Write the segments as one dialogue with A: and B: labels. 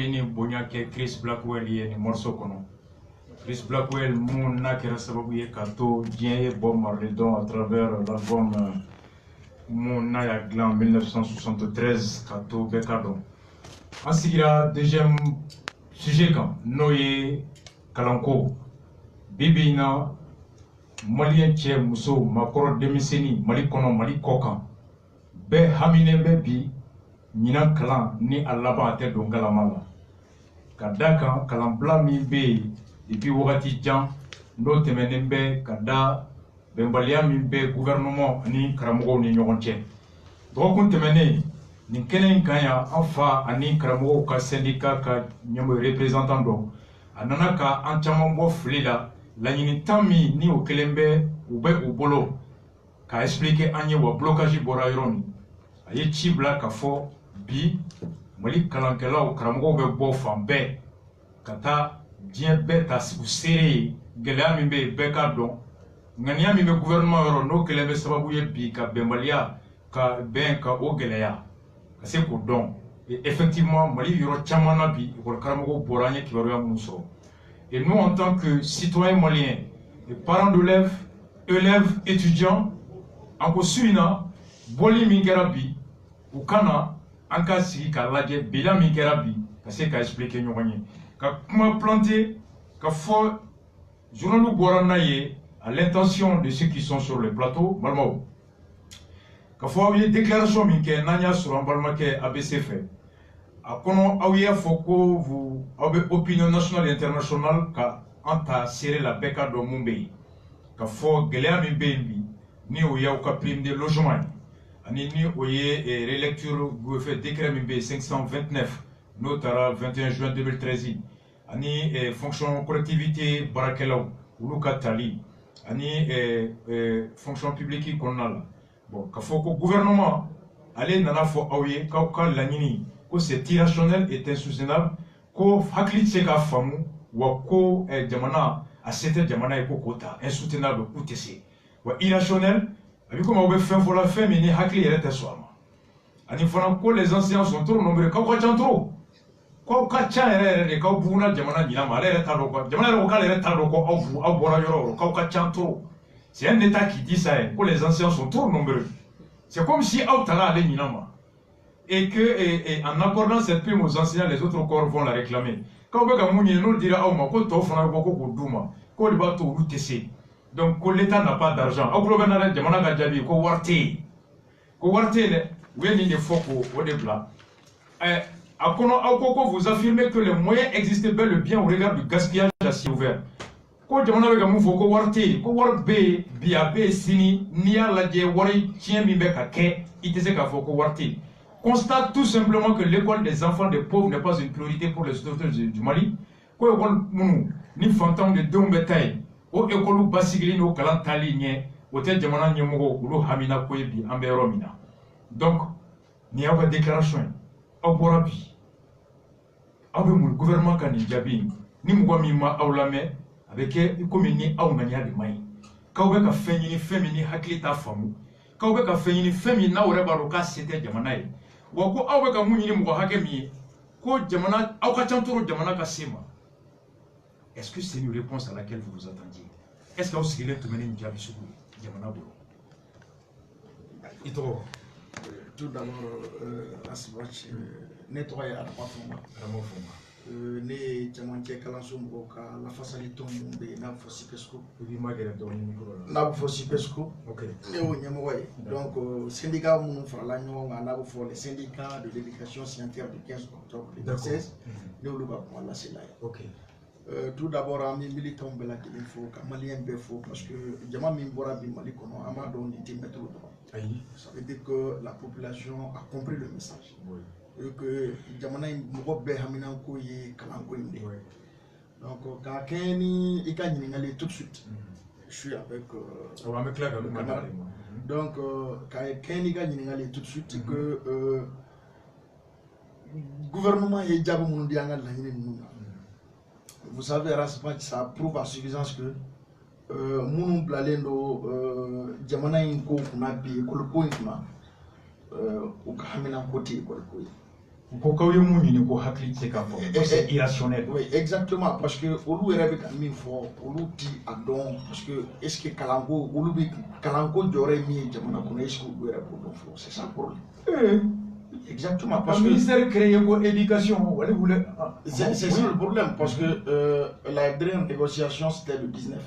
A: ni bonya ke Chris Blackwell ye ni morceau kono. Chris Blackwell mon na kera sababu ye kato bien ye Bob Marley don à travers l'album mon na ya glan 1973 kato bekado. Asigira deuxième sujet kan noye kalanko bibina malien cɛ muso makɔrɔ denmisɛnnin Mali kɔnɔ Mali kɔ kan bɛɛ haminen bɛ bi ɲinan kalan ni a laban a tɛ don galama la ka da kan kalanbila min bɛ yen depuis wagati jan n'o tɛmɛnen bɛ ka da bɛnbaliya min bɛ gouvernement ani karamɔgɔw ni ɲɔgɔn cɛ dɔgɔkun tɛmɛnen nin kɛnɛ in kan yan an fa ani karamɔgɔw ka syndicat ka ɲɛmɔgɔ représentant dɔ a nana ka an caman bɔ fili la laɲini tan min ni o kelen bɛ u bɛ u bolo ka expliquer an ye wa blocage bɔra yɔrɔ min a ye ci bila ka fɔ bi Mali kalankɛlaw karamɔgɔw bɛ bɔ fan bɛɛ ka taa diɲɛ bɛɛ ta u seere ye gɛlɛya min bɛ yen bɛɛ k'a dɔn ŋaniya min bɛ gouvernement yɔrɔ n'o kelen bɛ sababu ye bi ka bɛnbaliya ka bɛn ka o gɛlɛya ka se k'o dɔn et effectivement Mali yɔrɔ caman na bi école karamɔgɔw bɔra an ye kibaruya minnu sɔrɔ. Et nous, en tant que citoyens maliens, et parents d'élèves, élèves, étudiants, en Kosuina, Boli Mingerabi, ou Kana, en cas si Kalage, Bila Mingerabi, c'est qu'à expliquer nous rien. Comment planter, qu'à faut, journal Boranaye, à l'intention de ceux qui sont sur le plateau, Malmao. Qu'à faut, il y a une déclaration Minke, Nanya sur un balmaké ABC fait. A kono aw y'a fɔ ko vous aw bɛ opinion nationale et internationale ka an ta seere la bɛɛ ka dɔn mun bɛ yen ka fɔ gɛlɛya min bɛ yen bi ni o y'aw ka prime de logement ye ani ni o ye relecture fait décret min bɛ yen 529 n'o taara 21 juin 2013 ani fonction collectivité baarakɛlaw olu ka tali ani fonction publique kɔnɔna la bon ka fɔ ko gouvernement ale nana fɔ aw ye k'aw ka laɲini ko c'est irrationnel et insoutenable ko hakili se ka faamu wa ko jamana a se tɛ jamana ye ko k'o ta insoutenable k'u tɛ se wa irrationnel a bɛ komi aw bɛ fɛn fɔ la fɛn min ni hakili yɛrɛ tɛ sɔn a ma ani fana ko les enseignants sont trop nombreux k'aw ka ca trop k'aw ka ca yɛrɛ yɛrɛ de k'aw buguna jamana ɲinan ma ale yɛrɛ t'a dɔn ko jamana yɛrɛ ko k'ale yɛrɛ t'a dɔn ko aw bɔra yɔrɔ o yɔrɔ k'aw ka ca trop c'est un état qui dit ça ko les enseignants sont trop nombreux c'est comme si aw tala ale ɲinan ma et que en accordant cette prime aux enseignants, les autres corps vont la réclamer. Quand on nous dira au Mako, donc l'État n'a pas d'argent. Vous affirmez que les moyens existent bel et bien au regard du gaspillage à ciel ouvert. Ko jamana be gamu foko warte ko war be biya be sini niya laje wari tien mi be ka ke itese ka foko warte. Constate tout simplement que l'école des enfants des pauvres n'est pas une priorité pour les autorités du Mali. Ko école munu ni fantam de dombe tay o école basigili no kalantali nye o te jamana nyemogo ulo hamina ko bi ambe romina. Donc ni aba déclaration aborabi abe mu gouvernement kan jabi ni mugwa mi ma awlame avec comme ni aw ngania de mai ka be ka fenyi femini hakili ta famu ka be ka fenyi femi na ore baro ka sete jamana yi wako aw be ka munyi ni mugwa hake mi ko jamana aw ka chantoro jamana ka sema. Est-ce que c'est une réponse à laquelle vous vous attendiez? Est-ce que vous sigilez tout mener njabi suku jamana bolo ito
B: tout d'abord asibach nettoyer à la forme ne jamanke kalanso mɔgɔw ka lafasali tɔn minnu bɛ yen n'a bɛ fɔ sipesco n'a bɛ fɔ sipesco ne y'o ɲɛmɔgɔ ye donc syndicat minnu farala ɲɔgɔn kan n'a bɛ fɔ les syndicats de l'éducation scientifique du 15 octobre 2016 ne y'olu ka kuma lasela ye. Tout d'abord an bɛ militants bɛɛ lajɛlen fo ka maliyɛn bɛɛ fo parce que jama min bɔra bi Mali kɔnɔ an b'a dɔn nin tɛ mɛtiri dɔrɔn ça veut dire que la population a compris le message. Et que jamana mɔgɔ bɛɛ hamina ko ye kalanko in de donc ka kɛ ni i ka ɲininkali tout de suite je suis avec donc ka kɛ ni ka ɲininkali tout de suite que gouvernement ye jaabi minnu di an ka laɲini ninnu na. Vous savez ça prouve à suffisance que minnu bilalen don jamana in ko kunna bi école ko in kunna u ka hamina ko tɛ école ko ye.
A: C'est irrationnel.
B: Oui, exactement. Parce que Olu est mis fort, Olu dit à don, parce que est-ce que Kalango, Olu Kalango j'aurais mis Jamana Kone, est-ce que Olu est pour don c'est ça le problème. Exactement.
A: Parce que le ministère crée une éducation.
B: C'est ça le problème, parce que la dernière négociation c'était le 19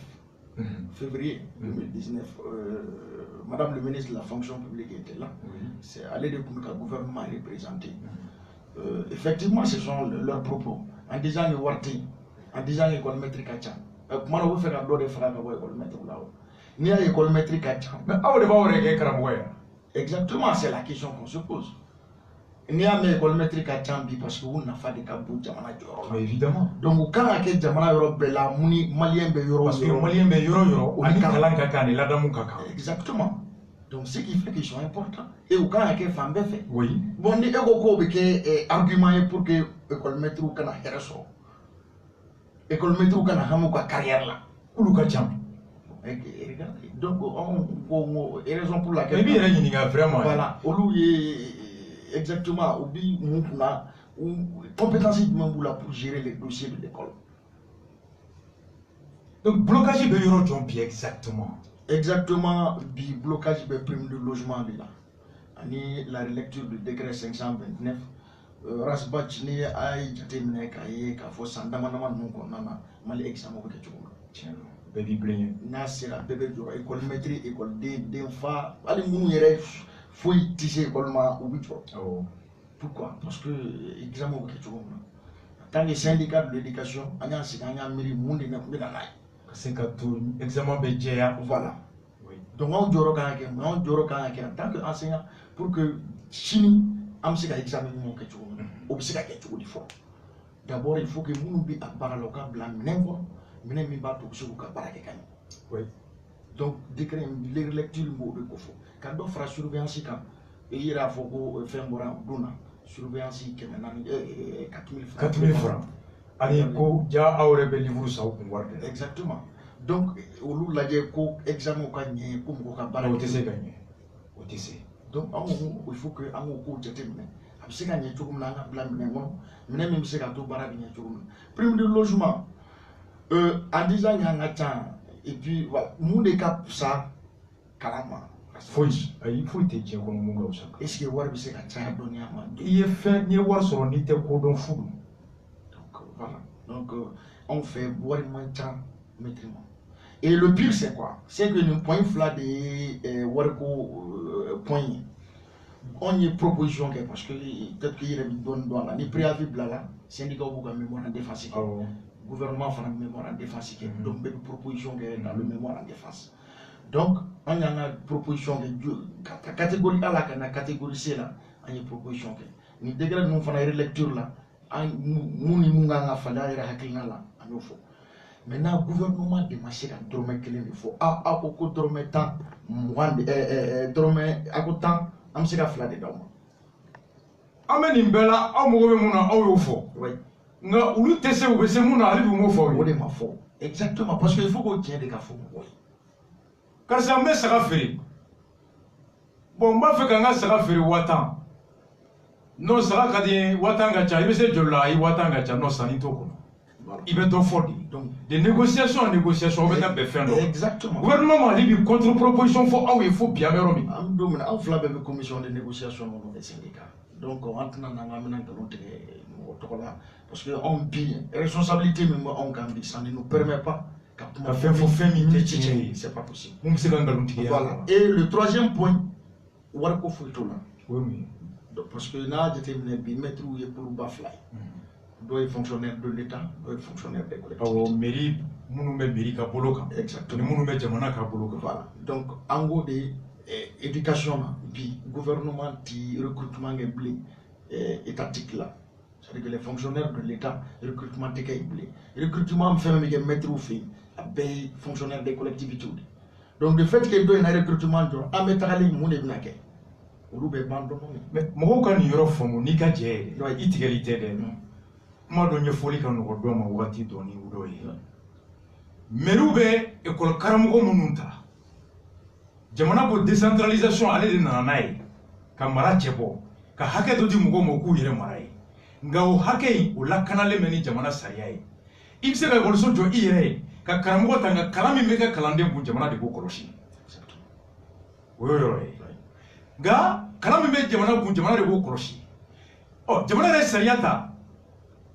B: février 2019. Madame le ministre de la fonction publique était là. C'est à l'aide de le gouvernement est représenté. Effectivement, ce sont leurs propos. En disant que Warti, en disant que l'école métrique à Tcham. Comment on fait un de frères à l'école métrique là-haut? Ni à l'école métrique à Tcham.
A: Mais où est-ce
B: exactement, c'est la question qu'on se pose. Ni à l'école métrique à Tcham parce que vous n'avez pas de cabou Djamana Djoro.
A: Mais évidemment.
B: Donc, quand on a Djamana Europe, la Mouni Malien Euro.
A: Parce que Malien Euro, on est Kalanka, là dans mon caca.
B: Exactement. Donc, ce qui fait qu'ils sont importants. Et quand on a fait femme fait.
A: Oui.
B: Bon, il y a un argument pour que l'école métrique ou kana héros. L'école métrique ou kana hamu ka carrière là.
A: Ou le kacham.
B: Regardez. Donc, on a raison pour laquelle.
A: Mais bien, il y a vraiment.
B: Voilà. Exactement. Obi Moukna ou compétence pour gérer les dossiers de l'école.
A: Donc, blocage de l'euro Jompi, exactement.
B: Exactement, le blocage de prime de logement de là. La relecture du décret 529, Rasbach ni ay jatemine kaye ka fo sandama nama nuko nana mali examen ko kechuko.
A: Tiens, baby blé.
B: Na sera bébé joro école maîtrise école d'enfants ali munu yere foi tissé école ma ubito. Oh. Pourquoi? Parce que examen ko kechuko. Tant les syndicats de l'éducation anya siganya miri mundi na kubena nai.
A: C'est que tout examen budget.
B: Voilà. Oui. Donc on joro kan en tant qu'enseignant pour que chini am se ka examen mon kechuko. D'abord, il faut que nous nous parlons oui. Donc, décret les lectures de Kofo. Quand on fera surveillance, il y a surveillance qui est 4 000 francs. Exactement. Donc, on l'a dit examen donc, il faut que prime de logement en disant qu'il y a un temps et puis voilà nous des cas ça carrément
A: il faut te dire comme mon gars
B: est-ce que voir c'est un donné à moi
A: il est fait ni voir sur ni te cordon fou
B: donc voilà donc on fait boire moins temps maîtrisement et le pire c'est quoi c'est que nous point flat de warko point on y proposition parce que peut-être qu'il y a une bonne dans la ni préavis là syndicat ou mémoire en défense gouvernement fait une mémoire en défense donc une proposition dans le mémoire en défense donc on y a une proposition de catégorie A là la catégorie C là on y a une proposition ni degré nous faisons une lecture là nous ni munga fala ira hakilina là on faut maintenant gouvernement de marché à dormir qu'il faut à beaucoup dormir temps moins dormir à temps am se ka fila de d'aw ma
A: ameni bela amogo be muna aw yo fo
B: oui
A: nga ulu tese u be se muna ali bu mo fo
B: o de ma fo exactement parce que il faut qu'on tienne de ka fo oui
A: car ça me sera fait bon ba fe kanga sera fait watan no sera ka di watan ga cha ibe se jolla I watan ga cha no sani to ko ibe to fo donc des négociations on va be faire
B: exactement
A: gouvernement ali bi contre proposition fo aw il faut bien meromi
B: am do mena aw fla be commission de négociation no des syndicats donc on entre dans nga mena ko te to la parce que on bi responsabilité même on gambi ça ne nous permet pas
A: à faire faut faire minute
B: c'est pas possible
A: voilà
B: et le troisième point war ko fo to là
A: oui
B: parce que na déterminer bi mettre ou pour ba fly doit être fonctionnaire de l'État, doit être fonctionnaire des collectivités.
A: Oh, mairie, mairie Kaboloka.
B: Exactement. Voilà. Donc, en gros, l'éducation, puis gouvernement, recrutement étatique là. C'est-à-dire que les fonctionnaires de l'État, recrutement est recrutement fait mettre au fait, des fonctionnaires des collectivités. Donc, le fait qu'il y ait un recrutement, à mettre à l'aise, mon évidemment.
A: Mais moi, quand il y a un fonds, il y a une égalité. Ma donye foli kan no do ma wati doni udo yi merube école karamugo mununta jamana ko décentralisation ale de nana nay ka mara chebo ka hake do di mugo mo ku yere marai nga o hakɛ o lakanalen bɛ ni jamana sariya ye i bɛ se ka ekɔliso jɔ i yɛrɛ ye ka karamɔgɔ ta nka kalan min bɛ kɛ kalanden kun jamana de b'o kɔlɔsi o y'o yɔrɔ ye nka kalan min bɛ jamana kun jamana de b'o kɔlɔsi ɔ jamana yɛrɛ sariya ta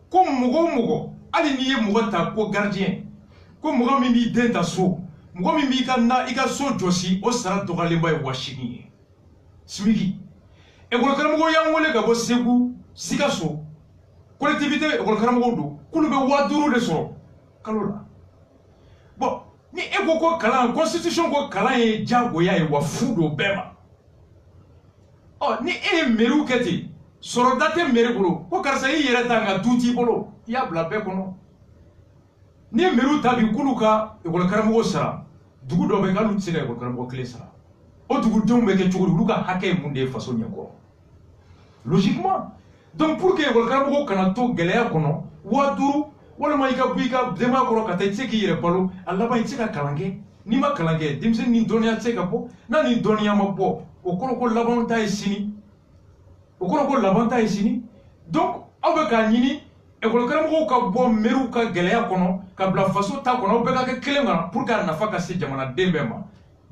A: ko mɔgɔ o mɔgɔ hali n'i ye mɔgɔ ta ko gardien ko mɔgɔ min b'i den ta so mɔgɔ min b'i i ka so jɔsi o sara dɔgɔyalenba ye 8,000 ye simiki ekɔli karamɔgɔ y'an wele ka bɔ Segu Sikaso collectivité ekɔli karamɔgɔw don k'olu bɛ 5,000 de sɔrɔ kalo la bon ni e ko kalan constitution ko kalan ye diyagoya ye wa fu don bɛɛ ma ɔ ni e ye mairie kɛ ten sɔrɔda tɛ mairie bolo ko karisa i yɛrɛ ta nka du t'i bolo i y'a bila bɛɛ kɔnɔ ni ye mairie ta bi k'olu ka ekɔli karamɔgɔ sara dugu dɔ bɛ k'olu tɛ se ka ekɔli karamɔgɔ kelen sara o dugudenw bɛ kɛ cogo di olu ka hakɛ ye mun de ye faso ɲɛkɔrɔ logiquement donc pour que ekɔli karamɔgɔ kana to gɛlɛya kɔnɔ 5,000 walima i ka bɔ i ka denbaya kɔrɔ ka taa i tɛ se k'i yɛrɛ balo a laban i tɛ se ka kalan kɛ n'i ma kalan kɛ denmisɛnnin ni dɔnniya tɛ se ka bɔ n'a ni dɔnniya ma bɔ o kɔrɔ ko laban ta ye sini o kɔrɔ ko laban ta ye sini donc aw bɛ k'a ɲini ekɔli karamɔgɔw ka bɔ maires ka gɛlɛya kɔnɔ ka bila faso ta kɔnɔ aw bɛɛ ka kɛ kelen kan pour que a nafa ka se jamanaden bɛɛ ma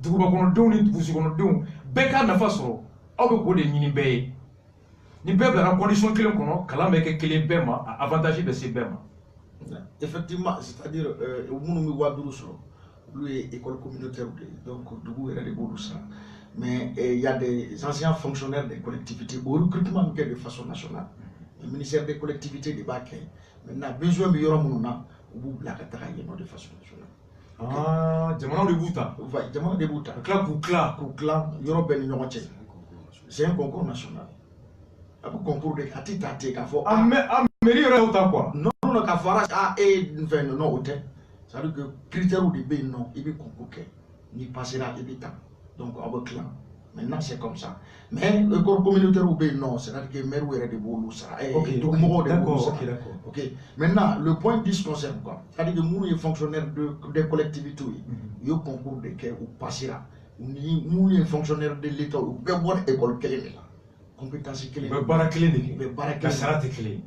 A: dugubakɔnɔdenw ni dugusukɔnɔdenw bɛɛ ka nafa sɔrɔ aw bɛ k'o de ɲini bɛɛ ye ni bɛɛ bilara condition kelen kɔnɔ kalan bɛ kɛ kelen bɛɛ ma a avantage bɛ se bɛɛ ma.
B: Effectivement, c'est-à-dire minnu bɛ 5,000 sɔrɔ olu ye école communautaire de ye donc dugu yɛrɛ de b'olu sara mais il y a des anciens fonctionnaires des collectivités au recrutement bɛ kɛ de façon nationale le ministère des collectivités de b'a kɛ maintenant besoin bɛ yɔrɔ minnu na u b'u bila ka taga yen nɔ de façon nationale.
A: Ah, jamanaw de b'u ta.
B: Jamanaw de b'u ta.
A: Ka tila k'u tila
B: yɔrɔ bɛɛ ni ɲɔgɔn cɛ. C'est un concours national. A bɛ concours de a tɛ ta ten k'a fɔ.
A: Mairie yɛrɛ y'o ta quoi.
B: Non ka fara e fɛn non o tɛ c'est à dire que critères de bɛ yen nɔ i bɛ concours kɛ n'i passera i bɛ ta donc aw bɛ tila maintenant c'est comme ça mais école communautaire bɛ yen nɔ c'est à dire que maire yɛrɛ de b'olu sara dugumɔgɔw de b'olu sara ok maintenant le point 10 concerne quoi c'est à dire que minnu ye fonctionnaire des collectivités ye u ye concours de kɛ u passera ni minnu ye fonctionnaire de l'état u bɛɛ bɔra école kelen de la compétence kelen
A: u bɛ baara kelen de kɛ
B: u bɛ baara kelen
A: ka sara tɛ kelen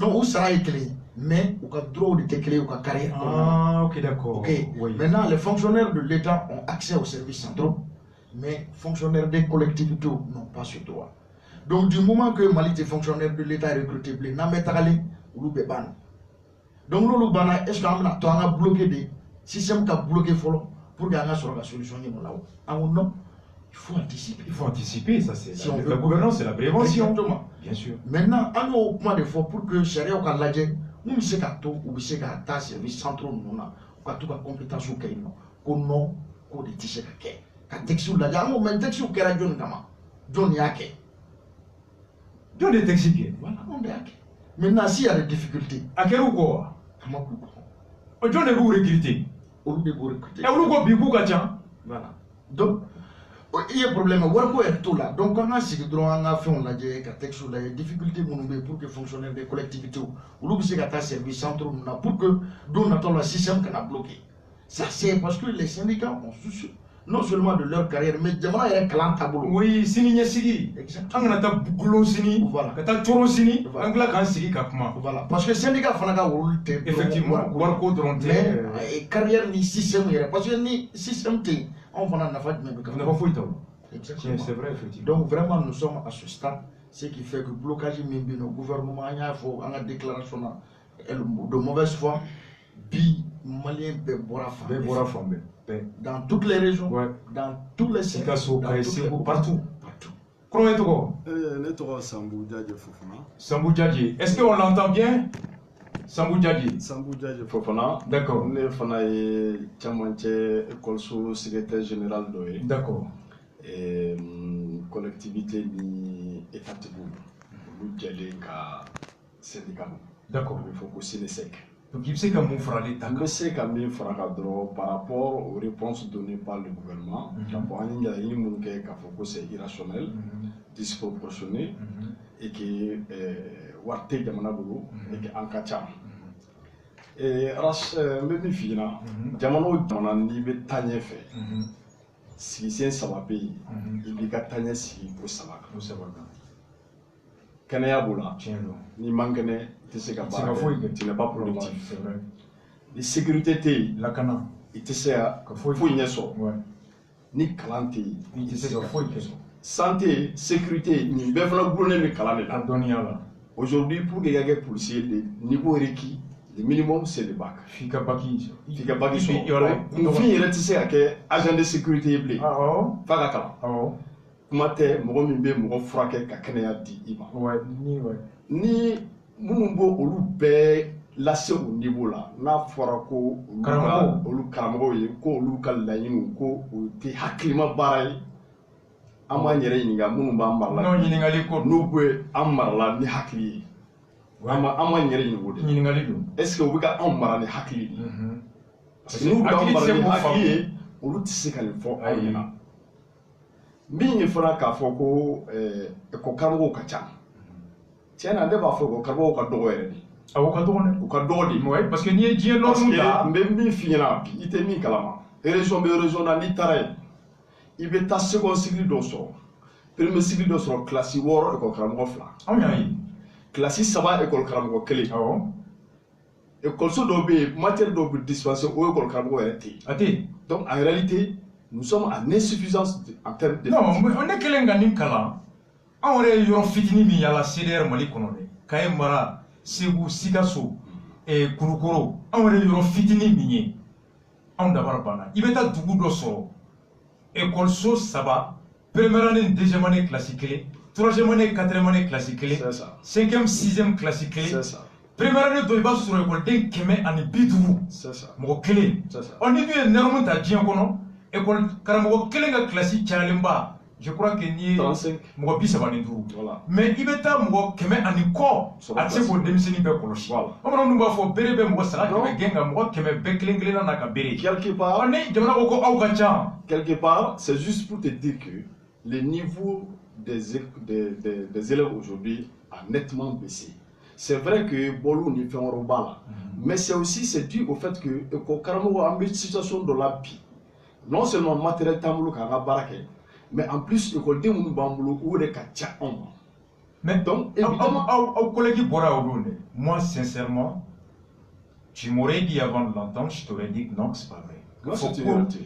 B: donc u sara ye kelen mais u ka droit de tɛ kelen u ka carrière.
A: Ah ok d'accord.
B: Ok oui. Maintenant les fonctionnaires de l'État ont accès aux services centraux mais fonctionnaires des collectivités n'ont pas ce droit. Donc du moment que Mali est fonctionnaire de l'État est recruté blé n'a pas tagalen olu bɛ ban donc l'olu banna est-ce qu'on a to an ka bloqué de système ka bloqué fɔlɔ pour que an ka sɔrɔ ka solution ɲini o la o non. Il faut anticiper.
A: Il faut anticiper, ça c'est si la gouvernance, c'est la prévention.
B: Exactement.
A: Bien sûr.
B: Maintenant, on a au point de fois pour que charia ou kaladje, nous se kato ou se kata service central nous na, ou katu ka compétence ou kaino, qu'on non, qu'on de tisse kake, ka texte ou la jamo, mais texte ou kera John Kama, John Yake.
A: John de texte bien.
B: Voilà, on de yake. Maintenant, s'il y a des difficultés,
A: à quel quoi? John de vous recruter.
B: Au lieu de vous recruter.
A: Et vous avez beaucoup de
B: voilà. Donc, il y a un problème, il y a tout là. Donc, on a si on a fait un texte sur les difficultés pour que fonctionnaires des collectivités ou l'objet de service central pour que nous n'attendons le système qu'on a bloqué. Ça, c'est parce que les syndicats ont souci non seulement de leur carrière, mais de leur clan tableau.
A: Oui, Sini Sigi. Exactement. On a ta boulot Sini. Voilà. Kata Choro Sini. On a quand Sigi Kakma.
B: Voilà. Parce que les syndicats font un rôle.
A: Effectivement. Warko Dronte.
B: Mais carrière ni système. Parce que ni système. On va en avoir même
A: on n'a pas fouillé.
B: Exactement.
A: C'est vrai, effectivement.
B: Donc vraiment nous sommes à ce stade, ce qui fait que le blocage même nos gouvernements, il y a une déclaration de mauvaise foi, bi malien dans toutes les régions, ouais. Dans tous les secteurs,
A: partout. Comment
C: est-ce Sambou Djadji Fofana.
A: Sambou Djadji, est-ce qu'on l'entend bien? Sambou Djadji.
C: Sambou Djadji Fofana.
A: D'accord.
C: On est Fana et Tchamanché, école sous secrétaire général d'OE.
A: D'accord.
C: Et collectivité ni état de boulot. Nous djellé ka syndicat.
A: D'accord.
C: Il faut que c'est le sec.
A: Donc il sait comment faire l'État.
C: Le sec a mis par rapport aux réponses données par le gouvernement. Il y a une monde qui c'est irrationnel, disproportionné et qui warté jamana bulu et qui encacha. Et ras même fina jamana ni be tanye fait. Si c'est ça va payer, il y a tanye si pour ça va. kɛnɛya b'o la ni man kɛnɛ i tɛ se ka baara kɛ tu n'es pas productif ni sécurité tɛ yen lakana i tɛ se ka foyi ɲɛ sɔrɔ ni kalan tɛ yen i tɛ se ka foyi kɛ santé sécurité nin bɛɛ fana gulonnen bɛ kalan de la dɔnniya la aujourd'hui pour que i ka kɛ policier le niveau requis le minimum c'est le bac f'i ka bac sɔrɔ kunfin yɛrɛ tɛ se ka kɛ agent de sécurité ye bilen f'a ka kalan kuma tɛ mɔgɔ min bɛ mɔgɔ furakɛ ka kɛnɛya di i ma ni minnu b'o olu bɛɛ lase o niveau la n'a fɔra ko olu karamɔgɔw ye ko olu ka laɲiniw ko o tɛ hakilima baara ye an b'an yɛrɛ ɲininka minnu b'an marala n'u bɛ an marala ni hakili ye an b'an yɛrɛ ɲininka o de ɲininkali don est-ce que u bɛ ka an mara ni hakili de ye parce que n'u b'an mara ni hakili ye olu tɛ se ka nin fɔ aw ɲɛna min ye fana k'a fɔ ko karamɔgɔw ka ca tiɲɛ na ne b'a fɔ ko karamɔgɔw ka dɔgɔ yɛrɛ de awɔ ka dɔgɔ dɛ u ka dɔgɔ de parce que n'i ye diɲɛ nɔrɔmu ta n bɛ min f'i ɲɛna bi i tɛ min kalama région bɛ région na n'i taara yen i bɛ taa seconde cycle dɔ sɔrɔ premier cycle dɔ sɔrɔ classe 6 école karamɔgɔ 2 anw y'a ye classe 3 école karamɔgɔ 1 awɔ écoleso dɔw bɛ yen matière dɔw bɛ dispenser o école karamɔgɔ yɛrɛ tɛ yen a tɛ yen donc en réalité nous sommes en insuffisance en termes de non ne kelen ka nin kalan anw yɛrɛ ye yɔrɔ fitinin min yala CDR Mali kɔnɔ dɛ Kaye Mara Segu Sikaso Kulukoro anw yɛrɛ ye yɔrɔ fitinin min ye anw dabara banna i bɛ taa dugu dɔ sɔrɔ écoleso 3 première année deuxième année classe 1 troisième année quatrième année classe 1 cinquième sixième classe 1 première année dɔ i b'a sɔrɔ écoleden 150 mɔgɔ kelen ɔ ni dun ye nɛrɛmu ta diɲɛ kɔnɔ école karamɔgɔ kelen ka classe cayalenba je crois que ni ye mɔgɔ 35 mais i bɛ taa mɔgɔ 100 ani kɔ a tɛ se k'o denmisɛnnin bɛɛ kɔlɔsi bamananw dun b'a fɔ bere bɛ mɔgɔ saga 100 gɛn nka mɔgɔ 100 bɛɛ kelen kelenna n'a ka bere quelque part ni jamana ko ko aw ka ca quelque part c'est juste pour te dire que le niveau des élèves aujourd'hui a nettement baissé. C'est vrai que Bolou n'y fait un robot mais c'est dû au fait que Karamoko a mis une situation de la vie. Non seulement matériel tamboulou k'a barake, mais en plus l'école de mon bamboulou ou les kacha on. Mais donc évidemment, au collègue Bora Odone, moi sincèrement, tu m'aurais dit avant de l'entendre, je t'aurais dit que non, c'est pas vrai. Moi c'est une vérité.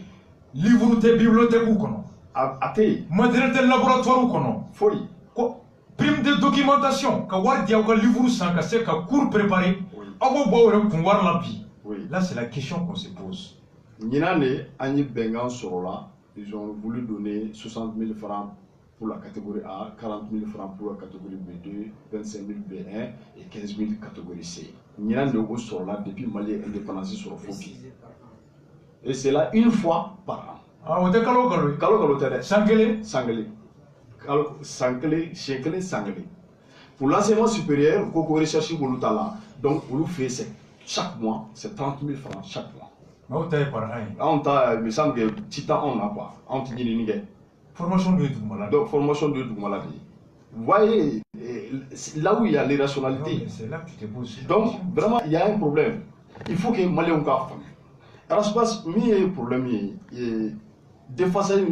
C: Livre de bibliothèque ou quoi? Athée. Matériel de laboratoire ou quoi? Folie. Prime de documentation, ka war dia ka livre sans ka se ka cours préparé. Abo bo re kun war la bi. Là c'est la question qu'on se pose. Ninane ani bengan sorola, ils ont voulu donner 60 000 francs pour la catégorie A, 40 000 francs pour la catégorie B2, 25 000 B1 et 15 000 catégorie C. Ninane au sorola depuis Mali indépendance sur Foki. Et c'est là une fois par an. Ah, on est kalo Sangelé. Sangelé. Pour l'enseignement supérieur, vous pouvez rechercher pour l'Outala. Donc, vous fait chaque mois, c'est 30 000 francs chaque mois. On t'a, il me semble que Titan, on n'a pas. On t'a dit, formation de Doumala. Donc, formation de Doumala. Vous voyez, là où il y a l'irrationalité. C'est là que tu te poses. Donc, vraiment, il y a un problème. Il faut que Mali on fasse. Alors, je pense que le problème est des fois, ça et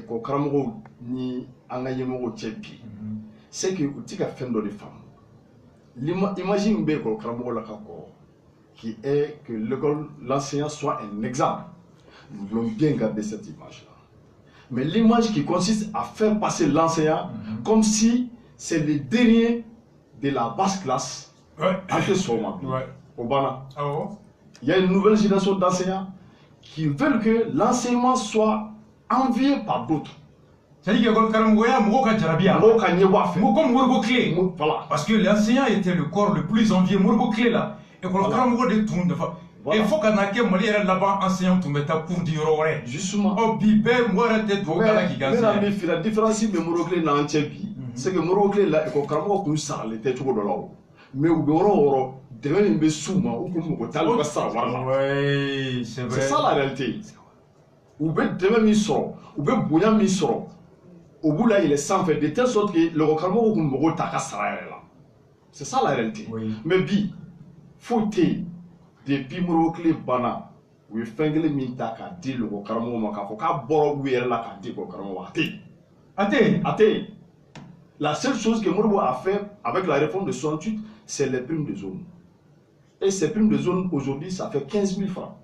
C: que Karamoko ni Angayemo Tchepi. C'est que tu as fait de femmes. Imagine que Karamoko Lakako, qui est que l'enseignant soit un exemple. Nous voulons bien garder cette image-là. Mais l'image qui consiste à faire passer l'enseignant comme si c'est le dernier de la basse classe. Au Bana. Il y a une nouvelle génération d'enseignants qui veulent que l'enseignement soit envié par d'autres. C'est-à-dire que parce que l'enseignant était le corps le plus envié. Il faut qu'on ait là-bas enseignant tout mettre pour dire justement. La différence de Moroclé dans Tchépi, c'est que Moroclé là, il faut qu'on ait ça, les têtes de l'eau. Mais au bureau, c'est ça la réalité. Ou bien demain misro, ou bien bouillant misro. Au bout là il est sans fait de telle sorte que le recalmo ou le c'est ça la réalité. Mais bi, faut depuis Moroclé bana, ou fengle minta ka di le recalmo maka foka boro ou la ka di le recalmo ate. La seule chose que Modibo a fait avec la réforme de 68, c'est les primes de zone. Et ces primes de zone, aujourd'hui, ça fait 15 000 francs.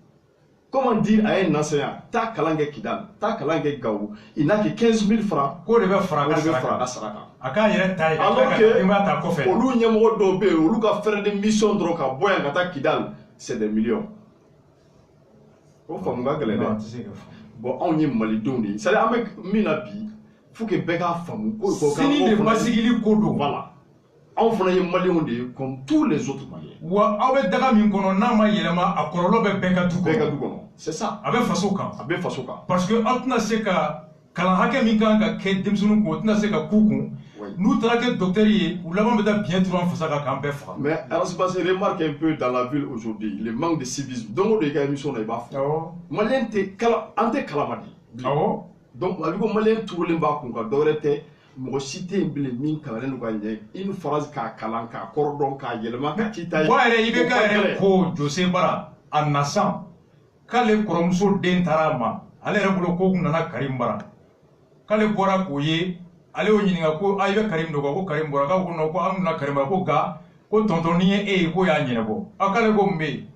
C: Comment dire à un enseignant, ta kalangue Kidal, ta kalangue Gaou, il n'a que 15 000 francs.
A: Quoi de francs à Saraka. Alors
C: que, au lieu de dobé, au lieu de faire des missions de roca, boy, à Kidal, c'est des millions. Bon, on y est malidoni. C'est avec Minabi, faut que Bega femme, voilà. On fait un Malion comme tous les autres Maliens. C'est ça.
A: Parce que nous traquons docteur ou l'avons bien trouvé en faisant qu'un peu froid.
C: Mais alors c'est passé remarque un peu dans la ville aujourd'hui, le manque de civisme. Donc les gars émission n'est pas froid. Malien t'es ante calamadi. Donc la vie comme malien tout le bas qu'on va doré moi cité un billet min kalane nous gagner une phrase ka kalanka cordon ka yelma ka tita.
A: Ouais, il veut qu'elle ko José Bara en naissant. Kale koromso den tarama. Ale rebolo ko nana Karim Bara. Kale bora ko ye ale o ɲininka ko a bɛ Karim dɔn ko Karim bɔra k'a ko non ko an na Karim ko ga ko tonton ni ye ko y'a ɲɛnabɔ a k'ale ko mun bɛ yen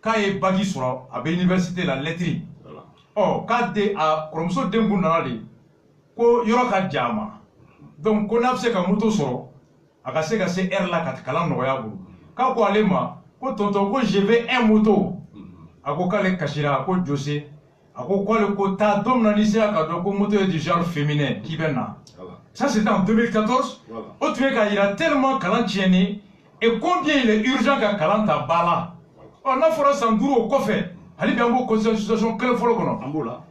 A: k'a ye bagi sɔrɔ a bɛ université la lettre ɔ k'a den a kɔrɔmuso den kun nana de ko yɔrɔ ka jan a ma donc ko n'a bɛ se ka moto sɔrɔ a ka se ka se heure la ka kalan nɔgɔya bolo k'a ko ale ma ko tonton ko je veux un moto a ko k'ale kasira ko Jose a ko k'ale ko taa don min na n'i sera ka dɔn ko moto est du genre féminin k'i bɛ na. Ça c'était en 2014. Au truc il a tellement Kalantieni et combien il est urgent qu'à Kalanta Bala. On a fait un gourou au coffre. Ali bien beau constitution quelle fois qu'on
B: a.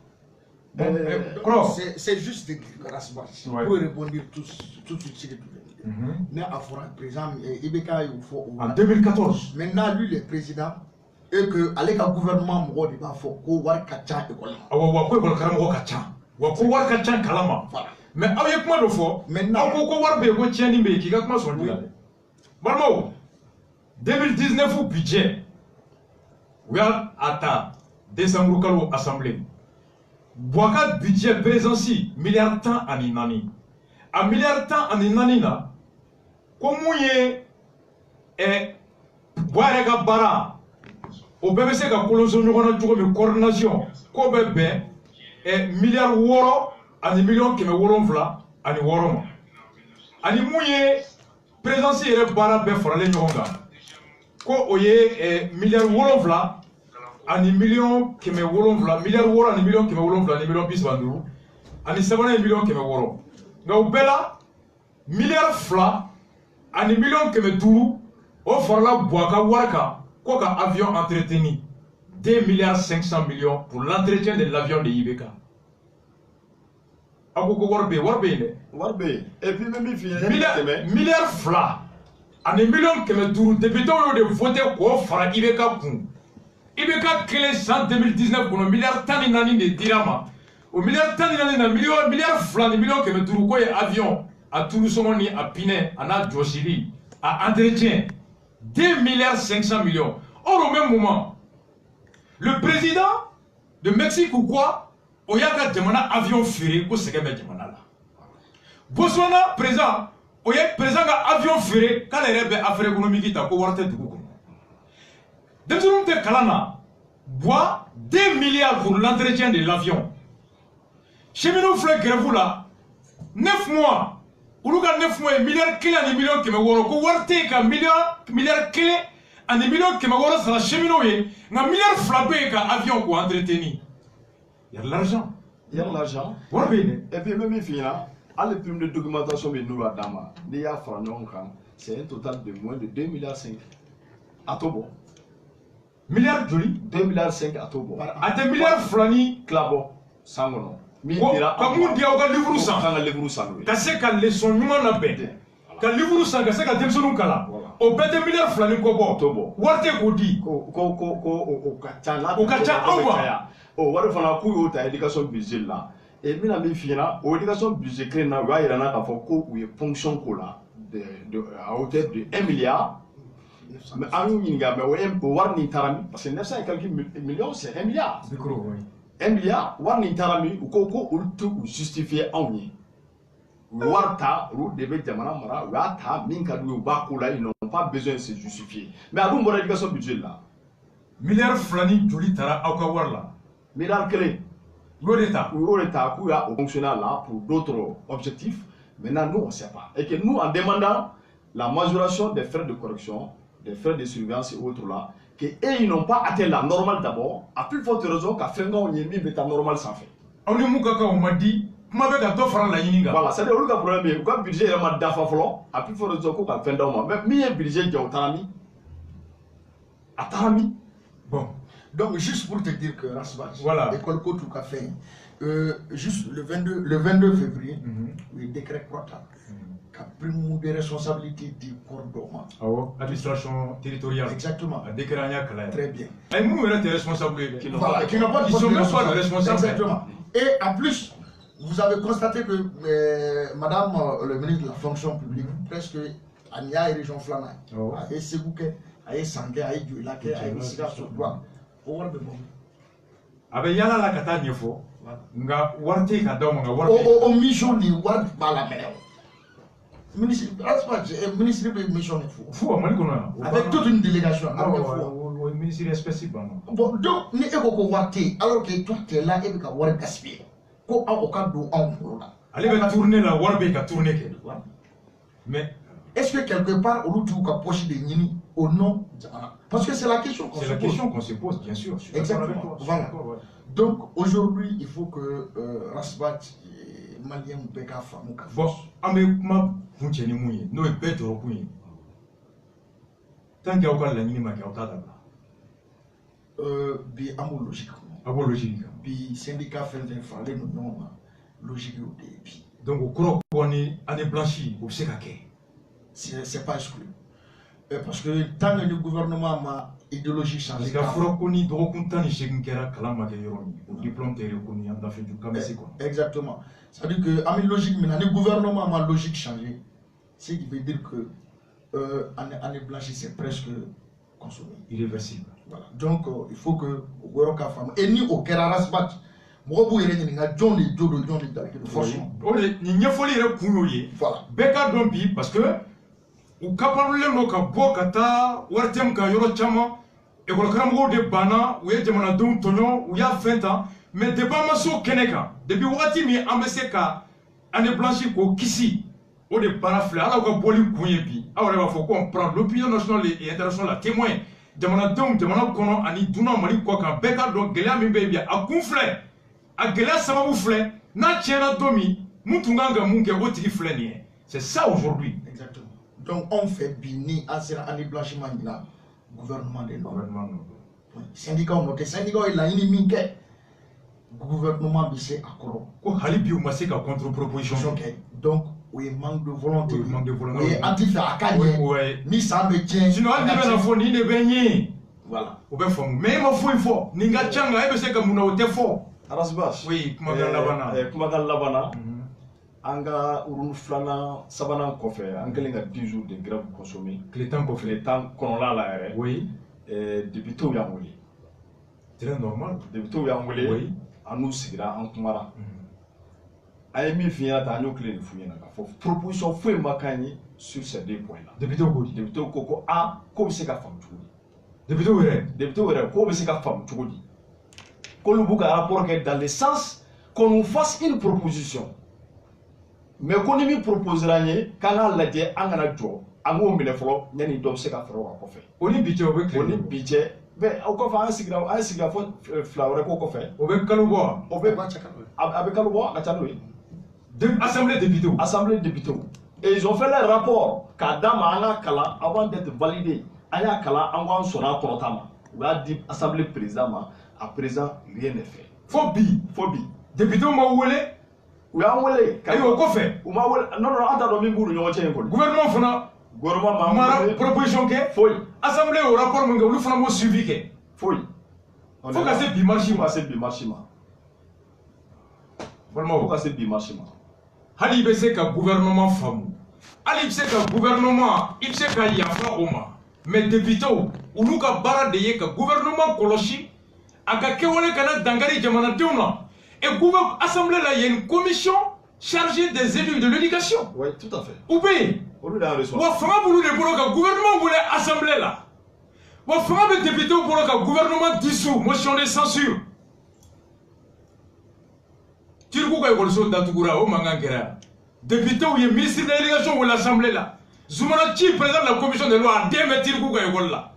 B: C'est juste des pour répondre tout de suite. Mais à fond président Ibeka il faut
A: en 2014.
B: Maintenant lui le président et que avec un gouvernement moro il va faut ko war kacha école.
A: Ah wa ko école karamoko kacha. Wa ko war kacha kalama. Mais avec moi le fort, maintenant, on va voir que tiens ni qui comment sont là. Bon, 2019 au budget, oui attends décembre kalo assemblée. Boaka budget présenci milliard temps en inani. A milliard temps en inani na, comment y est boire bara au BBC ka colonisation nous avons coordination, ko bébé et milliard woro. Ani million kɛmɛ wolonwula ani wɔɔrɔ ma ani mun ye présence yɛrɛ baara bɛɛ faralen ɲɔgɔn kan ko o ye miliyari wolonwula ani million kɛmɛ wolonwula miliyari wɔɔrɔ ani million kɛmɛ wolonwula ani million 35 ani sabanan ye million kɛmɛ wɔɔrɔ nka o bɛɛ la miliyari 2 ani million kɛmɛ 5 o farala Bouaka wari kan ko ka avion entretenu 2 milliards 500 millions pour l'entretien de l'avion de IBK. Warbe
C: et puis même
A: milliard fla ani million kɛmɛ 5 députés ont de voté k'o fara IBK kun IBK kelen san 2019 kɔnɔ milliard 14 de dira ma o milliard 14 na milliard fla ni million kɛmɛ 5 ko ye avion a tulusɔngɔ ni a pinɛ a n'a jɔsili a entretien 2 milliards 500 millions. Or au même moment le président de Mexique ou quoi Oyaka demanda avion ferré ko segeme jamana la. Botswana président, oye président ka avion ferré kala rebe affaire économique ta ko warte dugu ko. Depuis te kalana boit 2 milliards pour l'entretien de l'avion. Cheminot fleur grève là 9 mois. Uluka 9 mois milliard clé ani million keme woro ko warte ka milliard clé ani million keme woro sera cheminot ye na milliard flabé ka avion ko entretenir. Il y a de l'argent.
C: Il y a de l'argent. Et puis même il y a les primes de documentation de nous à Dama. C'est un total de moins de 2 milliards 5 à Tobo.
A: Milliards joli
C: 2 milliards 5 à Tobo.
A: À 2 milliards flani
C: clabo sangono.
A: Comme dia au livre sang.
C: Quand le livre sang.
A: Kase ka leçon nyuma na be. Ka livre sang kase ka demsonu kala. O be 2 milliards flani ko bo.
C: Tobo.
A: Warte ko di.
C: Ko kacha la.
A: O kacha awa.
C: O wari fana ku yo ta éducation budget là et mina mi fina o éducation budget clé na wa irana ka fo ko ou fonction ko là de à hauteur de 1 milliard mais en une ga mais o war ni tarami parce que 900 et quelques millions c'est 1 milliard 1 milliard war ni tarami ou ko ou tout justifier en ni Warta, ou debe Jamana Mara, Wata, Minkadou, Bakoula, ils n'ont pas besoin de se justifier. Mais à nous, mon éducation budget là.
A: Milliard Flani, Julie Tara, Akawarla.
C: Milliard clé. Ou l'État, qui a fonctionné là pour d'autres objectifs. Maintenant, nous, on ne sait pas. Et que nous, en demandant la majoration des frais de correction, des frais de surveillance et autres là, qu'ils n'ont pas atteint la normale d'abord, à plus forte raison qu'à faire on y est mis la normale sans fait.
A: On est moukaka, on m'a dit, ma bête à toi faire la yininga.
C: Voilà, c'est le problème. Mais quand le budget est mal d'affaire, à plus forte raison qu'à faire d'un mois. Mais un budget qui est autonami. Autonami.
B: Bon. Donc, juste pour te dire que Rasbach,
A: voilà.
B: École Côte ou Café, juste le 22 février, le décret Croata, qui a pris des responsabilités du corps d'Oma.
A: Ah ouais, administration territoriale.
B: Exactement.
A: Un décret clair.
B: Très bien.
A: Et nous, on est responsables.
B: Qui n'ont pas de responsabilité. Exactement. Et en plus, vous avez constaté que Madame le ministre de la fonction publique, presque à Nia et région Flana, à Essebouke, à Essangue, à Edulake, à Essiga sur droit. Avec
A: Yana la Kata Nifo, nga Warte Kadom,
B: au mission ni Wad Balamel. Ministre de mission fou. Avec toute une délégation.
A: Le ministre spécifique.
B: Bon, donc, ni eko Wate, alors que toi tu es là et que Wad gaspiller. Ko a aucun do en pour là.
A: Allez, va tourner la Warbe ka tourner. Mais
B: est-ce que quelque part, on trouve qu'à poche de Nini au nom de Jamana? Parce que c'est la question qu'on se pose.
A: C'est la question qu'on se pose, bien sûr.
B: Exactement. Voilà. Donc aujourd'hui, il faut que Rasbat et Malien Beka Famou Kafos.
A: Bon, Amekuma Funcheni Mouye, nous et Petro Kouye. Tant qu'il y a encore la Nini Makiauta
B: bi amul logique.
A: Amul logique.
B: Bi syndicat fait des fallait nous non logique au début.
A: Donc au croc on est année blanchie, au Sekake.
B: C'est pas exclu. Parce que tant que le gouvernement m'a idéologie changé. Exactement. C'est-à-dire que à logique maintenant le gouvernement m'a logique changé. Ce qui veut dire que année blanchie c'est presque consommé.
A: Irréversible.
B: Voilà. Donc il faut que au femme et ni au Kerarasbat. Moi, je suis un John et Dodo John et forcément.
A: Il n'y a pas de
B: voilà.
A: Beka Dombi parce que ou capable no ka bo kata wartem ka yoro chama e ko kram de bana ou ye jamana dum tonyo ou ya 20 ans mais de ba maso keneka depuis wati mi ambese ka ane blanchi ko kisi o de bana fle ala ko boli kunye bi awre ba fo ko prendre l'opinion nationale et internationale la témoin jamana dum jamana kono ani duna mali ko ka beka do gela mi be bia akunfle a gela sababu fle na tiena domi mutunganga munke o tigi fle ni c'est ça aujourd'hui.
B: Exactement. Donc on fait bini à ces années blanchiment là gouvernement des
A: gouvernement
B: syndicat on note syndicat il a une minke gouvernement bissé accord
A: ko halibi ou maseka contre proposition
B: donc oui manque de volonté
A: oui
B: anti fait akanye ni ça me tient
A: sinon on dit la foni ne benyi
B: voilà
A: ou ben fond mais ma foi fort ninga changa ebe se ka muna o te fort
C: Arasbas
A: oui kuma gal labana
C: Anga urun flana sabana kofe angelenga 10 jours de grève consommé
A: le temps kofe
C: le temps konola la ere
A: oui
C: député ou yangoli
A: très normal
C: député ou yangoli oui anu sigira an kumara ay mi fiya ta anyo clé de fuyena ka fo proposition fo makani sur ces deux points là
A: député
C: ko a ko bi se ka fam tuudi
A: député wéré
C: ko bi se ka fam tuudi ko lu buka rapport que dans le sens qu'on nous fasse une proposition. Mais quand on proposera quand on l'a dit, on a dit, on a dit, on a dit, on a dit, on a dit, mais au cas où un cigare flower qu'on fait, on veut caloubois, on veut avec caloubois,
A: assemblée
C: député. Et ils ont fait le rapport qu'Adam a kala avant d'être validé. Aya kala en sona protama. On a dit assemblée président à présent rien n'est fait.
A: Phobie. Député m'a oulé.
C: Ou ya wele
A: kay o ko fe
C: ou ma wele non anta do mi buru ñoo ci ko
A: gouvernement fana ma proposition ke
C: foy
A: assemblée au rapport mo ngulu fana mo suivi ke
C: foy
A: faut que c'est bi marché
C: vraiment faut que c'est bi marché
A: hali be se ka gouvernement famu ali be se ka gouvernement il se ka yafa oma mais député ou lu ka bara de ye ka gouvernement koloshi aka ke wole kana dangari jamana tewna. Et l'Assemblée, il y a une commission chargé des élus de l'éducation.
C: Oui, tout à fait.
A: Ou bien,
C: On lui a reçu.
A: le gouvernement voulait assemblée là. Le député pour le gouvernement dissous, motion de censure. Tirkou ka école so datugura o mangangera. Député ou ministre de l'éducation ou l'assemblée là. Zoumana qui président de la commission de loi a démet Tirkou ka école là.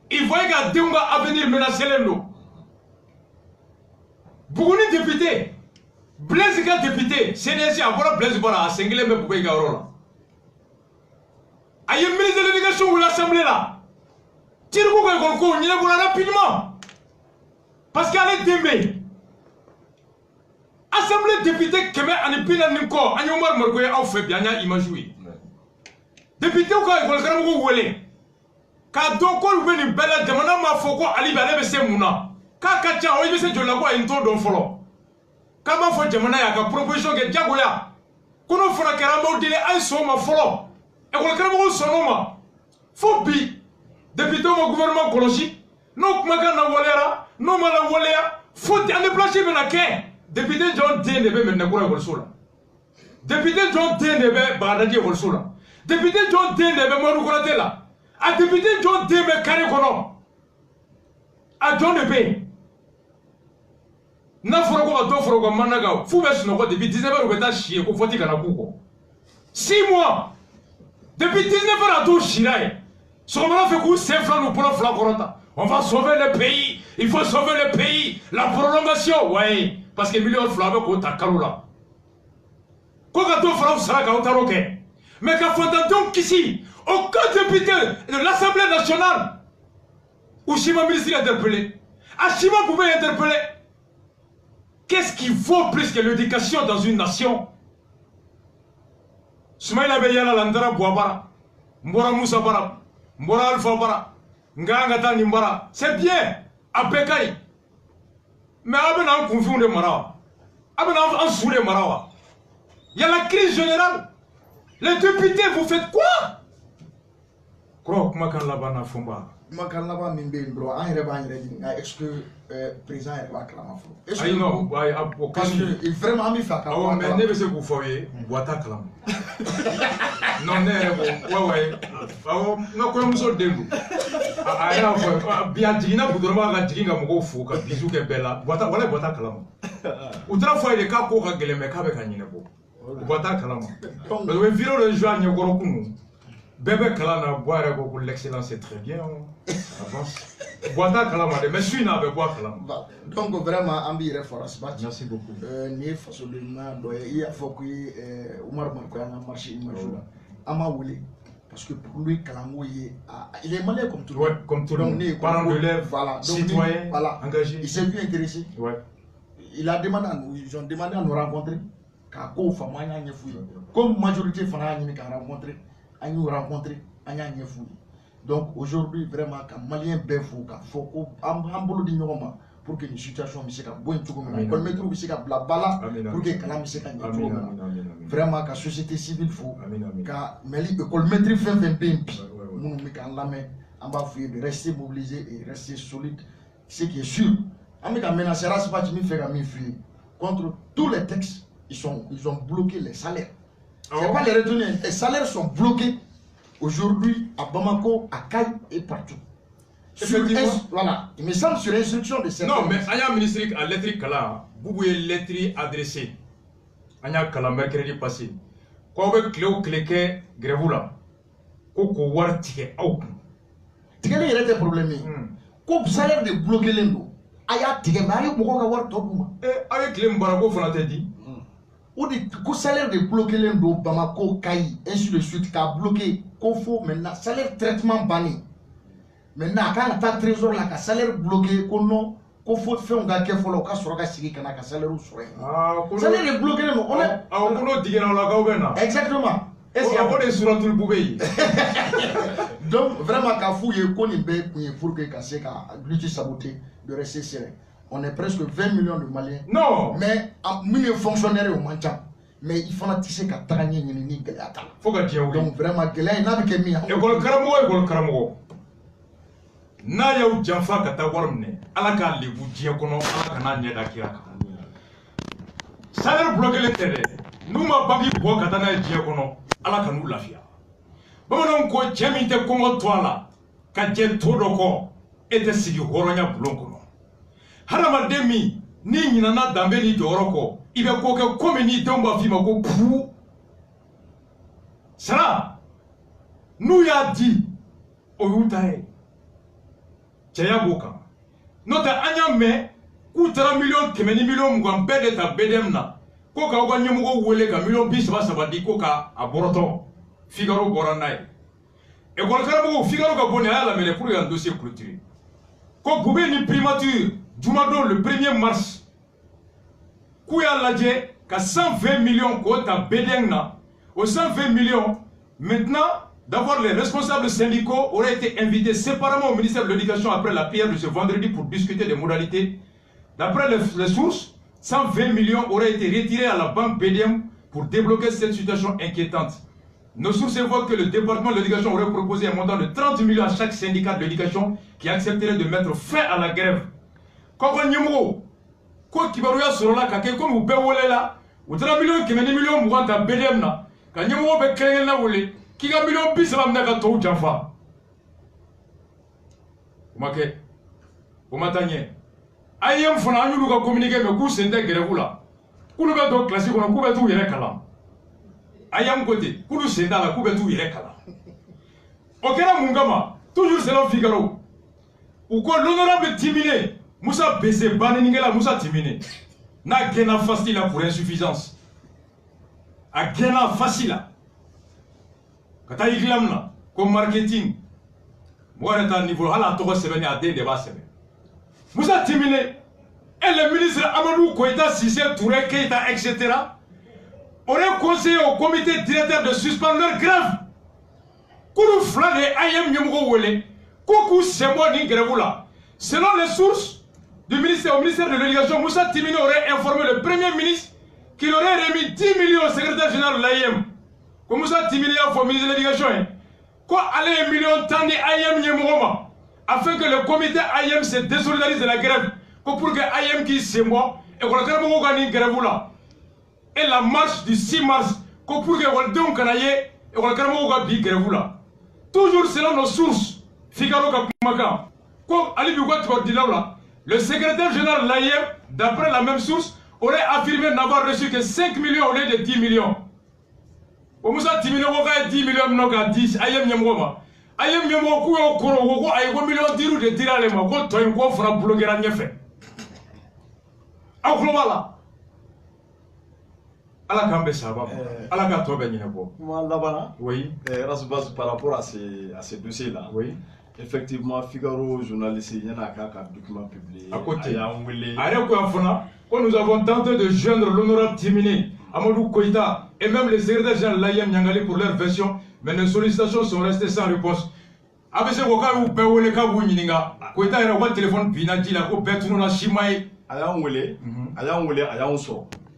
A: Il voyait qu'à Déunga avenir menacer l'eau. Bougouni député. Blaise ka député. CDC a voilà Blaise voilà à Senglé mais pour Gaoro là. Aïe ministre de l'éducation ou l'assemblée là. Tirkou ka école ko n'y est rapidement. Parce qu'elle est démé. Assemblée député Kemé Anipina Niko, Anyomar Morgoye a fait bien image. Député ou quand il faut le wele. Quand donc on veut une belle demande ma foko Ali Balebe Semouna. Quand Katia ou il de la voix une tour d'enfolo. Comment faut demanda ya proposition que Diagoya. Kono fona karamo dile ay so ma folo. E ko karamo sonoma. Fobi. Député au gouvernement colochi. Non magana wolera, non mala wolera. Faut en déplacer benake. Député John Dnebe Menakura Volsola. Député John Dnebe Baradi Volsola. Député John Dnebe Morukoratela. A député John Dnebe Karekono. A John Debe. Naforogo a Doforogo Managa. Foubes Noko depuis 19 ans au chier pour Foti Kanakuko. 6 mois. Depuis 19 ans à tout Chiraï. Son moment fait coup, c'est flan ou pour la flacorota. On va sauver le pays. Il faut sauver le pays. La prolongation, ouais. Parce que millions de flammes sont à Karoula. Quand on fait ça, on mais quand on entend qu'ici, aucun député de l'Assemblée nationale, ou Shima ministre interpellé, Ashima pouvait interpeller. Qu'est-ce qu'il faut plus que l'éducation dans une nation? Soumaïla Beyala Landara Bouabara, Mbora Moussa Bara, Mbora Alpha Bara, Ngangata Nimbara, c'est bien, à Bekai. Mais on confond les maras. On sous les maras. Il y a la crise générale. Les députés, vous faites quoi? Quoi, comment on l'a pas fomba?
B: Makan laba mimbe bro, an yɛrɛ b'an yɛrɛ ɲininka est-ce que président yɛrɛ b'a kalama fɔlɔ?
A: Ayi non,
B: parce que vraiment an bɛ fɛ a ka bɔ a kalama.
A: Mais ne bɛ se k'o fɔ aw ye, Buwata kalama. Non ne yɛrɛ ko ouais awɔ n ka kɔɲɔmuso den don. A yɛrɛ fɔ bi a jiginna gudɔrɔnba ka jigin ka mɔgɔw fo ka bisu kɛ bɛɛ la. Wala Buwata kalama. U taara fɔ a ye de k'a ko ka gɛlɛn mais k'a bɛ ka ɲinɛ bɔ. Buwata kalama. Parce que u bɛ vidéo dɔ joué a ɲɛkɔrɔ kunun. Bébé Kalana boire pour l'excellence c'est très bien. Avance. Boita Kalama mais je suis là avec boire Kalama.
B: Donc vraiment ambi référence.
A: Merci beaucoup.
B: Ni façon de ma doye il faut que Omar Marcoya na marché imagina. Ama wuli parce que pour lui Kalamou il est malin comme tout le monde.
A: Ouais, comme tout le monde. Parent d'élève, voilà, citoyen,
B: voilà,
A: engagé.
B: Il s'est vu intéressé.
A: Ouais.
B: Il a demandé à nous, ils ont demandé à nous rencontrer. Kako famanya nyefu. Comme majorité fana ni ka rencontrer. À nous rencontrer, à nous fouiller. Donc aujourd'hui, vraiment, quand Malien Befou, quand Foko, Ambolo di Nyoma, pour que une situation puisse être bonne, pour que le métro puisse être la bala, pour que Kalam puisse être vraiment, quand la société civile faut, quand le métro fait 20 pimpi, nous nous mettons la main, on va fouiller de rester mobilisé et rester solide. Ce qui est sûr, on a menacé la situation contre tous les textes, ils ont bloqué les salaires. C'est pas les retenus. Les salaires sont bloqués aujourd'hui à Bamako, à Caille et partout. Voilà. Il me semble sur l'instruction de certains.
A: Non, mais il y a un ministre à lettre Kala, vous pouvez lettre adressée. Il y a Kala mercredi passé. Quand vous avez cliqué, grève là. Quand vous avez ticket,
B: ticket, il y a des problèmes. Quand le salaire est bloqué, il y a des tickets, mais il y a des tickets.
A: Avec les Mbarako, vous l'avez dit.
B: Ou des salaires de bloquer les dos, Bamako, Kayi, ainsi de suite, qui a bloqué, qu'on faut maintenant, salaire traitement banni. Maintenant, quand on a trésor là, salaire bloqué, qu'on faut faire un gars qui faut le cas sur la série, qu'on a salaire ou sur le salaire est bloqué, on est.
A: Ah, on a dit qu'on a
B: exactement.
A: Est-ce qu'il y a des sur tout le bouvet?
B: Donc, vraiment, quand vous y qu'on est pour que casse, lutter, saboter, de rester serein. On est presque 20 millions de Maliens.
A: Non.
B: Mais un fonctionnaire au Mancham. Mais il faut tisser qu'à Tarani ni Galata.
A: Faut que tu aies.
B: Donc vraiment, Galay n'a que mis.
A: École Karamo. Na ya ujanfa kata warmne. Alaka lebu dia kono alaka na nyeda kiraka. Salaire bloqué le terrain. nous ma bangi bo katana je kono ala kanu lafia bamanan ko ceminte ko mo toala ka je todo ko ete sigi horonya bulon kono harama demi ni nyina na dambe ni joro ko ibe ko ke komi ni domba fi ma ko pu sara nous ya di o yutae caya boka nota anya me ku tara million kemeni million ngam bede ta bedem na ko ka ko nyemugo wole ka million bi saba di ko ka aboroto Figaro boranai e ko kala mo Figaro ka boni ala mele pour un dossier clôturé ko bube ni primature jumado le 1er mars ku ya laje ka 120 millions ko ta bedem na au 120 millions maintenant d'avoir les responsables syndicaux auraient été invités séparément au ministère de l'Éducation après la prière de ce vendredi pour discuter des modalités. D'après les sources, 120 millions auraient été retirés à la banque BDM pour débloquer cette situation inquiétante. Nos sources évoquent que le département de l'éducation aurait proposé un montant de 30 millions à chaque syndicat de l'éducation qui accepterait de mettre fin à la grève. Comprenez-vous? Quoi qu'il y ait sur la kake comme vous payez là, vous avez millions qui millions pour un BDM là, quand vous avez créé là vous voulez. Qui a million bis va m'naga to janfa. Umake. Umatanye. Ayem fona anyulu ka communiquer me ku sende grève la. Kulu be do classique on ku be tu yere kala. Ayam côté, kulu senda la ku be tu yere kala. Okera mungama, toujours selon Figaro. Ou ko l'honorable Timine, Moussa Bessé Baningela Moussa Timine. Na gena facile pour insuffisance. A gena facile. Kata iglamna comme marketing moi à un niveau hala to semaine à des débats semaine Moussa Timine et le ministre Amadou Koïta Sissé Touré Keita etc. auraient conseillé au comité directeur de suspendre leur grève. Kourou flane ayem nyemgo wele koku semo ni grève là. Selon les sources du ministère au ministère de l'éducation, Moussa Timine aurait informé le premier ministre qu'il aurait remis 10 millions au secrétaire général de l'AIM. Comme ça, 10 millions pour le ministre de l'éducation. Quoi, aller 1 million tant d'AIM Yemoroma afin que le comité AIM se désolidarise de la grève. Pour que AIM qui c'est moi et qu'on a gagné une grève là. Et la marche du 6 mars, pour que on donne canaillé et qu'on a gagné une grève là. Toujours selon nos sources, Figaro Kapumaka. Quoi, Ali Bougat là, le secrétaire général de l'AIM, d'après la même source, aurait affirmé n'avoir reçu que 5 millions au lieu de 10 millions. Omusa timino woka 10 millions mnoka 10 ayem nyamoma ayem nyamo ku yo koro wo ay go million diru de dirale ma ko toy ko fara bloguera nyefe aklo wala ala kambe sabab ala ka tobe nyine ko
C: Moi là-bas,
A: oui
C: Rasbaz, par rapport à ces dossiers-là,
A: oui
C: effectivement, Figaro, journaliste, il y en a un document publié.
A: À côté, nous avons tenté de joindre l'honorable Timine, Amadou Koïta et même les secrétaires généraux l'AIM Nyangali pour leur version, mais nos sollicitations sont restées sans réponse. ABC Woka ou Pewoleka Wunininga, Koïta et le téléphone Pinati, la coupe Betuna Shimai.
C: Ayangwele,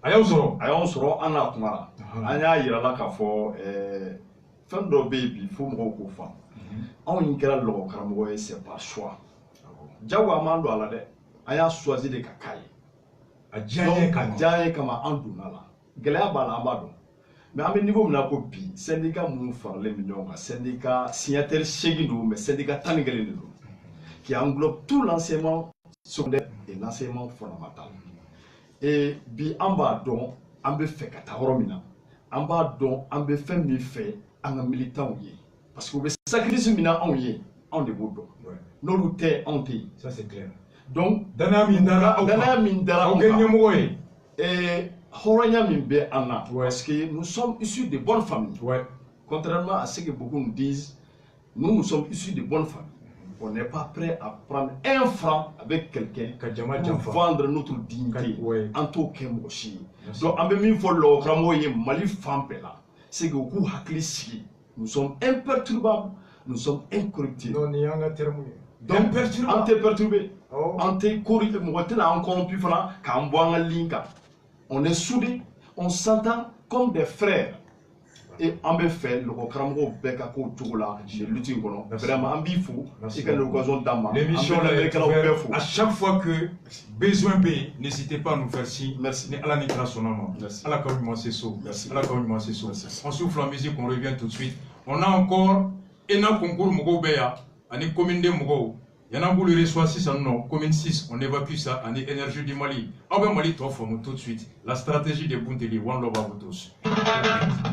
C: Ayansoro, Anna Kumara, Anya Yirala Kafo, Fendo Baby, Fumo Kofa. On y a le Karamoe, c'est pas choix. Jawa Mando à la dette, Aya choisi des cacailles. Adjaye Kama Andunala. Galabala Amado. Mais à un niveau, on a copié. Syndicat Moufar, les millions, syndicat signataire Cheguinou, mais syndicat Tangalino, qui englobe tout l'enseignement secondaire et l'enseignement fondamental. Et bi en bas donc, on peut faire Kataromina. En bas donc, on peut faire mi fait en militant. Parce que le sacrifice mina on y est, on est beau. Nous luttons en pays.
A: Ça c'est clair.
C: Donc,
A: Dana Mindara,
C: et Horanya Mimbe Anna. Parce que nous sommes issus de bonnes familles. Contrairement à ce que beaucoup nous disent, nous sommes issus de bonnes familles. On n'est pas prêt à prendre un franc avec quelqu'un pour vendre notre dignité en tout cas. Donc, en même temps, le Mali Fampela, c'est que beaucoup nous sommes imperturbables, nous sommes incorruptibles. Donc, imperturbés. On est soudés, on s'entend comme des frères. et en fait le Karamgo Beka Ko Tchoula, j'ai lutté vraiment en bifou, c'est que l'occasion d'Ama.
A: L'émission là est ouverte à chaque fois que besoin B, n'hésitez pas à nous faire signe.
C: Merci.
A: Allah n'est pas son nom. Allah on souffle en musique, on revient tout de suite. On a encore un concours Mogo Beya, une commune de Mogo. Il y en a beaucoup reçoit 6 en non, commune 6, on évacue ça, en énergie du Mali. Ah ben Mali, tout de suite. La stratégie de Bunteli, one love à vous tous.